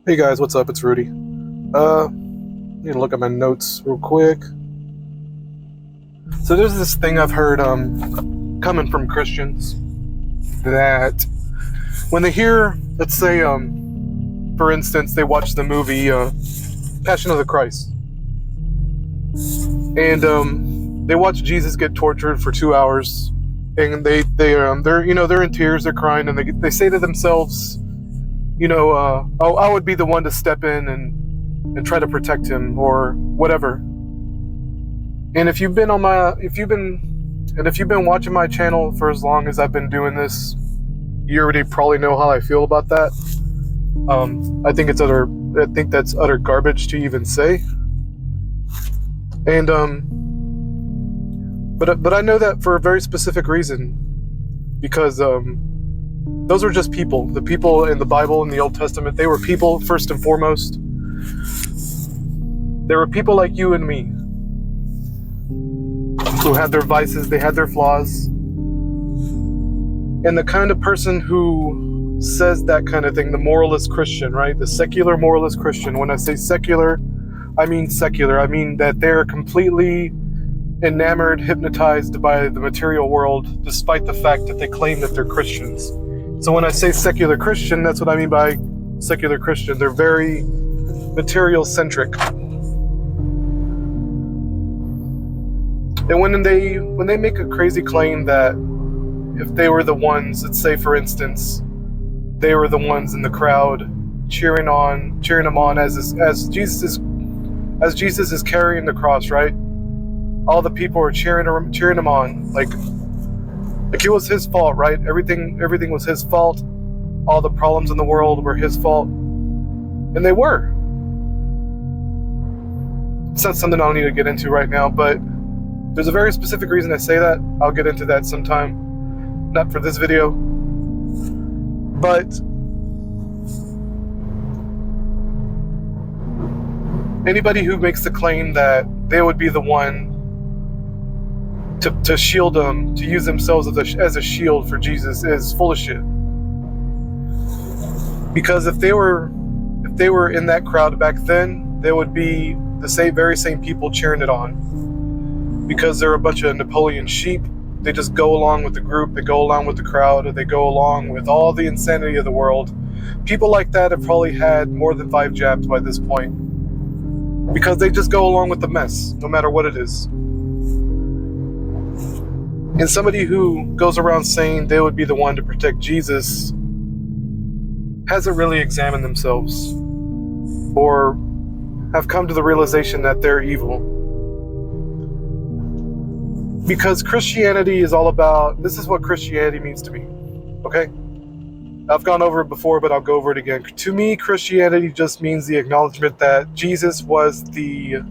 Hey guys, what's up? It's Rudy. Need to look at my notes real quick. So there's this thing I've heard coming from Christians that when they hear, let's say, for instance, they watch the movie Passion of the Christ, and they watch Jesus get tortured for 2 hours, and they're in tears, they're crying, and they say to themselves, I would be the one to step in and try to protect him or whatever. And if you've been watching my channel for as long as I've been doing this, you already probably know how I feel about that. I think that's utter garbage to even say. And but I know that for a very specific reason, because those were just people. The people in the Bible, in the Old Testament, they were people first and foremost. They were people like you and me, who had their vices, they had their flaws. And the kind of person who says that kind of thing, the moralist Christian, right? The secular moralist Christian. When I say secular, I mean secular. I mean that they're completely enamored, hypnotized by the material world, despite the fact that they claim that they're Christians. So when I say secular Christian, that's what I mean by secular Christian. They're very material-centric. And when they make a crazy claim that if they were the ones, let's say for instance, they were the ones in the crowd cheering them on as Jesus is carrying the cross, right? All the people are cheering him on, like it was his fault, right? Everything was his fault. All the problems in the world were his fault. And they were. It's not something I don't need to get into right now, but there's a very specific reason I say that. I'll get into that sometime. Not for this video. But anybody who makes the claim that they would be the one to shield them, to use themselves as a shield for Jesus, is full of shit. Because if they were in that crowd back then, they would be the very same people cheering it on. Because they're a bunch of Napoleon sheep. They just go along with the group, they go along with the crowd, or they go along with all the insanity of the world. People like that have probably had more than 5 jabs by this point. Because they just go along with the mess, no matter what it is. And somebody who goes around saying they would be the one to protect Jesus hasn't really examined themselves or have come to the realization that they're evil. Because Christianity is all about, this is what Christianity means to me, okay? I've gone over it before, but I'll go over it again. To me, Christianity just means the acknowledgement that Jesus was the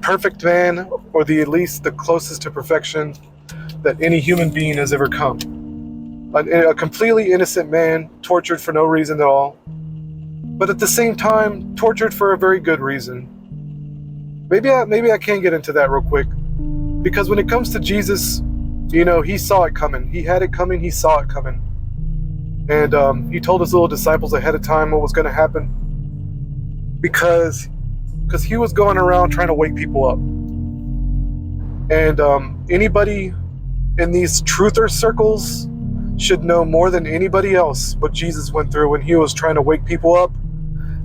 perfect man, or at least the closest to perfection that any human being has ever come. A completely innocent man, tortured for no reason at all, but at the same time, tortured for a very good reason. Maybe I can get into that real quick, because when it comes to Jesus, he saw it coming. He had it coming, he saw it coming. And he told his little disciples ahead of time what was going to happen, because he was going around trying to wake people up. And anybody in these truther circles should know more than anybody else what Jesus went through when he was trying to wake people up.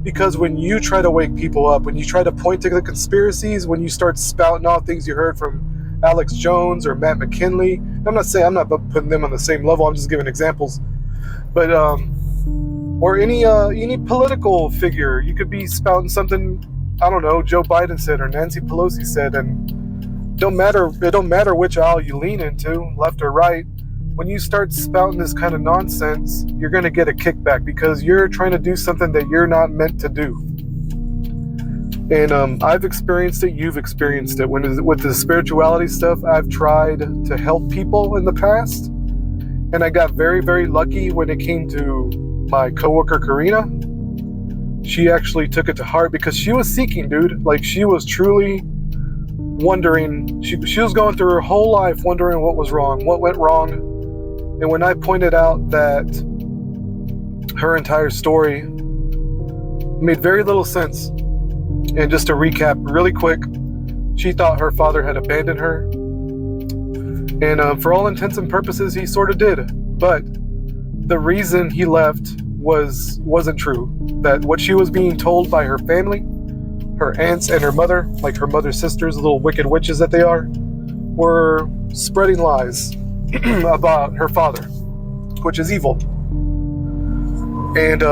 Because when you try to wake people up, when you try to point to the conspiracies, when you start spouting all things you heard from Alex Jones or Matt McKinley, I'm not putting them on the same level, I'm just giving examples. But or any political figure, you could be spouting something, I don't know, Joe Biden said or Nancy Pelosi said, and it don't matter which aisle you lean into, left or right. When you start spouting this kind of nonsense, you're going to get a kickback because you're trying to do something that you're not meant to do. And I've experienced it, you've experienced it. With the spirituality stuff, I've tried to help people in the past, and I got very, very lucky when it came to my coworker Karina. She actually took it to heart because she was seeking, dude. Like, she was truly wondering. She was going through her whole life wondering what was wrong, what went wrong. And when I pointed out that her entire story made very little sense. And just to recap really quick, she thought her father had abandoned her. And for all intents and purposes, he sort of did. But the reason he left wasn't true. That what she was being told by her family, her aunts and her mother, like her mother's sisters, little wicked witches that they are, were spreading lies about her father, which is evil. And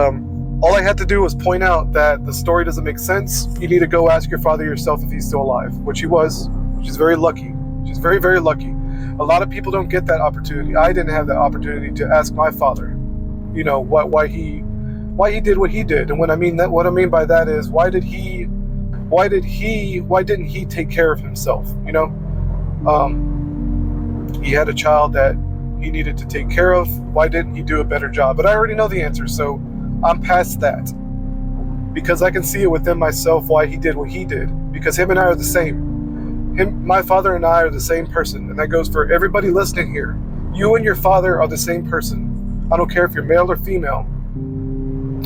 all I had to do was point out that the story doesn't make sense. You need to go ask your father yourself if he's still alive, which he was. She's very lucky. She's very, very lucky. A lot of people don't get that opportunity. I didn't have that opportunity to ask my father, you know, why he did what he did. And what I mean by that is, why didn't he take care of himself? You know, he had a child that he needed to take care of. Why didn't he do a better job? But I already know the answer, so I'm past that, because I can see it within myself why he did what he did, because him and I are the same. My father and I are the same person, and that goes for everybody listening here. You and your father are the same person. I don't care if you're male or female.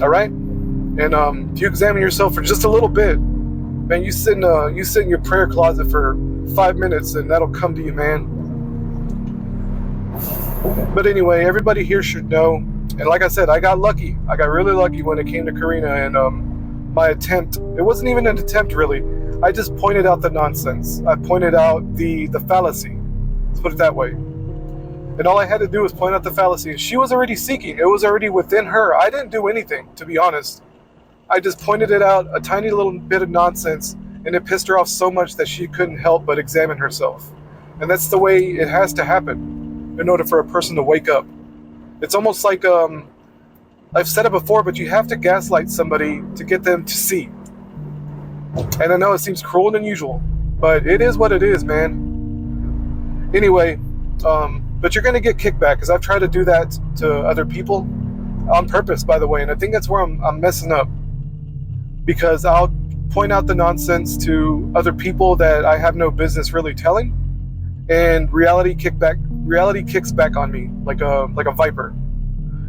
All right? And if you examine yourself for just a little bit, man, you sit in your prayer closet for 5 minutes, and that'll come to you, man. But anyway, everybody here should know. And like I said, I got lucky. I got really lucky when it came to Karina, and my attempt, it wasn't even an attempt really. I just pointed out the nonsense. I pointed out the fallacy. Let's put it that way. And all I had to do was point out the fallacy. She was already seeking. It was already within her. I didn't do anything, to be honest. I just pointed it out, a tiny little bit of nonsense, and it pissed her off so much that she couldn't help but examine herself. And that's the way it has to happen in order for a person to wake up. It's almost like, I've said it before, but you have to gaslight somebody to get them to see. And I know it seems cruel and unusual, but it is what it is, man. Anyway, but you're going to get kickback, because I've tried to do that to other people on purpose, by the way, and I think that's where I'm messing up, because I'll point out the nonsense to other people that I have no business really telling, and reality kicks back on me like a viper.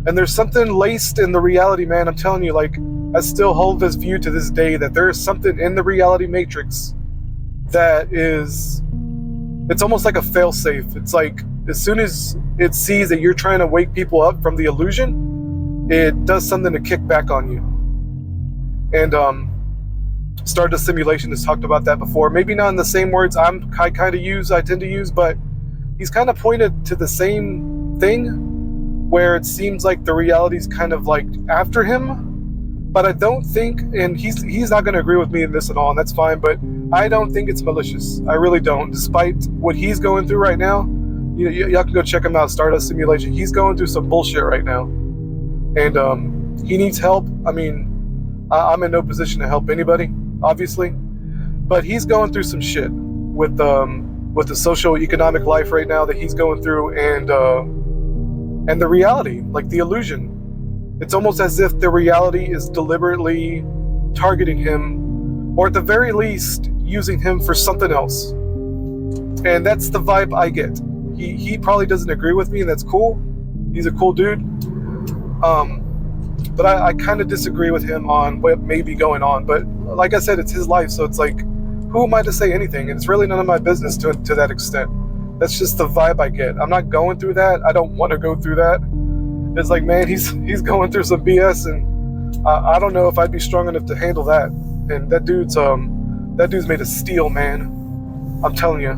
And there's something laced in the reality, man. I'm telling you, like, I still hold this view to this day that there is something in the reality matrix that is, it's almost like a failsafe. It's like, as soon as it sees that you're trying to wake people up from the illusion, it does something to kick back on you. And Stardust Simulation has talked about that before. Maybe not in the same words I tend to use, but he's kind of pointed to the same thing, where it seems like the reality's kind of like after him. But I don't think, and he's not going to agree with me in this at all, and that's fine, but I don't think it's malicious. I really don't. Despite what he's going through right now, y'all can go check him out, Stardust Simulation. He's going through some bullshit right now. And he needs help. I mean, I'm in no position to help anybody, obviously. But he's going through some shit with the socio-economic life right now that he's going through, and the reality, like the illusion. It's almost as if the reality is deliberately targeting him, or at the very least, using him for something else. And that's the vibe I get. He probably doesn't agree with me, and that's cool. He's a cool dude. But I kind of disagree with him on what may be going on. But like I said, it's his life, so it's like, who am I to say anything? And it's really none of my business to that extent. That's just the vibe I get. I'm not going through that. I don't want to go through that. It's like, man, he's going through some BS, and I don't know if I'd be strong enough to handle that. And that dude's made of steel, man. I'm telling you.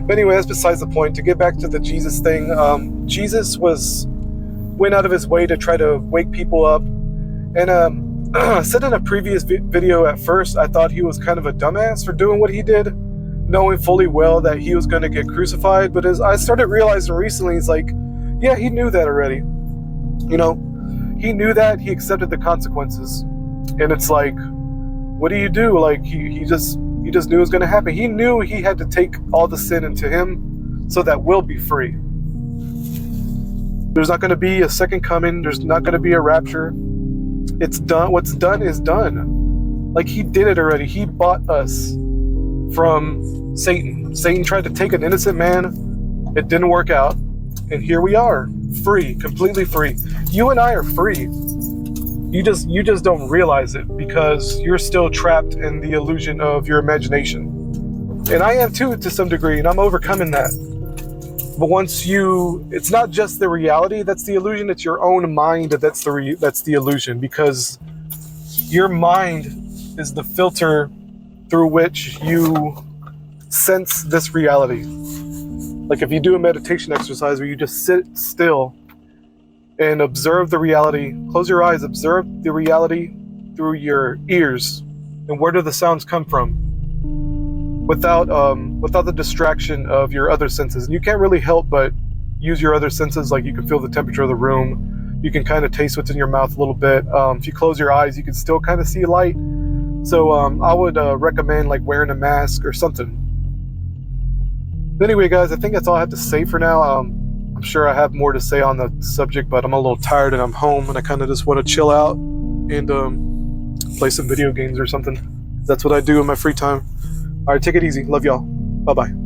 But anyway, that's besides the point. To get back to the Jesus thing, Jesus went out of his way to try to wake people up. And I said in a previous video, at first I thought he was kind of a dumbass for doing what he did, knowing fully well that he was going to get crucified. But as I started realizing recently, it's like, yeah, he knew that already. You know, he knew that. He accepted the consequences. And it's like, what do you do? Like, he just knew it was going to happen. He knew he had to take all the sin into him so that we'll be free. There's not going to be a second coming. There's not going to be a rapture. It's done. What's done is done. Like, he did it already. He bought us from Satan. Satan tried to take an innocent man. It didn't work out. And here we are, free, completely free. You and I are free. You just don't realize it because you're still trapped in the illusion of your imagination. And I am too, to some degree, and I'm overcoming that. But once it's not just the reality that's the illusion, it's your own mind that's the illusion, because your mind is the filter through which you sense this reality. Like if you do a meditation exercise where you just sit still and observe the reality, close your eyes, observe the reality through your ears, and where do the sounds come from? Without the distraction of your other senses. And you can't really help but use your other senses, like you can feel the temperature of the room, you can kind of taste what's in your mouth a little bit. If you close your eyes, you can still kind of see light. So I would recommend like wearing a mask or something. Anyway, guys, I think that's all I have to say for now. I'm sure I have more to say on the subject, but I'm a little tired and I'm home and I kind of just want to chill out and play some video games or something. That's what I do in my free time. All right, take it easy. Love y'all. Bye-bye.